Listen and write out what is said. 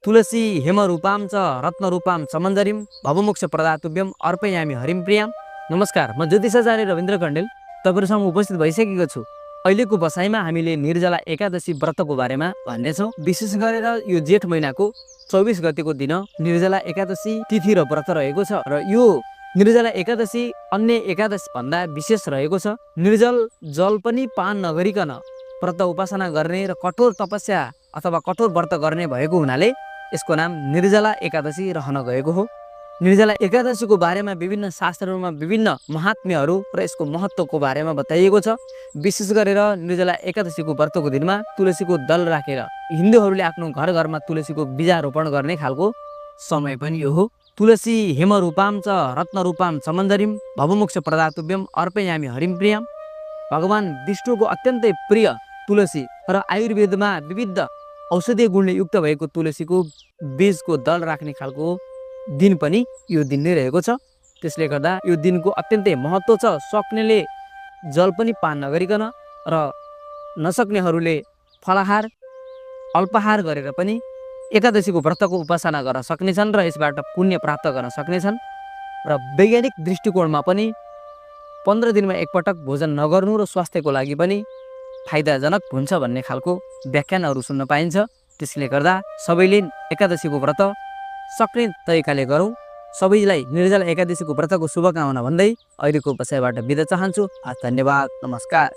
तुलसी हेमरूपां च रत्नरूपां समन्दरीं भवमोक्ष प्रदातुभ्यम अर्पयामि हरिं प्रियाम। नमस्कार, म ज्योतिषाचार्य रविन्द्र कण्डेल तपाईँहरूसँग उपस्थित भइसकेको छु। अहिलेको बसाइमा हामीले निर्जला एकादशी व्रतको बारेमा भन्नेछौँ। विशेष गरेर यो जेठ महिनाको 24 गतेको दिन निर्जला एकादशी तिथि र व्रत रहेको छ र यो निर्जला एकादशी अन्य एकादशी भन्दा विशेष रहेको छ। निर्जल जल पनि पान नगरिकन व्रत उपासना गर्ने र कठोर तपस्या अथवा कठोर व्रत गर्ने भएको हुनाले यसको नाम निर्जला एकादशी रहन गएको हो। निर्जला एकादशीको बारेमा विभिन्न शास्त्रहरूमा विभिन्न महात्म्यहरू र यसको महत्त्वको बारेमा बताइएको छ। विशेष गरेर निर्जला एकादशीको व्रतको दिनमा तुलसीको दल राखेर हिन्दूहरूले आफ्नो घर घरमा तुलसीको बीजारोपण गर्ने खालको समय पनि यो हो। तुलसी हेमरूपां च रत्नरूपां समन्दरीं भवमोक्ष प्रदातुभ्यम अर्पयामि हरिं प्रियम। भगवान विष्णुको अत्यन्तै प्रिय तुलसी र आयुर्वेदमा विविध औषधीय गुणले युक्त भएको तुलसीको बीजको दल राख्ने खालको दिन पनि यो दिन नै रहेको छ। त्यसले गर्दा यो दिनको अत्यन्तै महत्त्व छ। सक्नेले जल पनि पान नगरिकन र नसक्नेहरूले फलाहार अल्पाहार गरेर पनि एकादशीको व्रतको उपासना गर्न सक्नेछन् र यसबाट पुण्य प्राप्त गर्न सक्नेछन्। र वैज्ञानिक दृष्टिकोणमा पनि 15 दिनमा एकपटक भोजन नगर्नु र स्वास्थ्यको लागि पनि फाइदाजनक हुन्छ भन्ने खालको व्याख्यानहरू सुन्न पाइन्छ। त्यसले गर्दा सबैले एकादशीको व्रत सक्ने तरिकाले गरौँ। सबैलाई निर्जला एकादशीको व्रतको शुभकामना भन्दै अहिलेको बसाइबाट बिदा चाहन्छु। धन्यवाद, नमस्कार।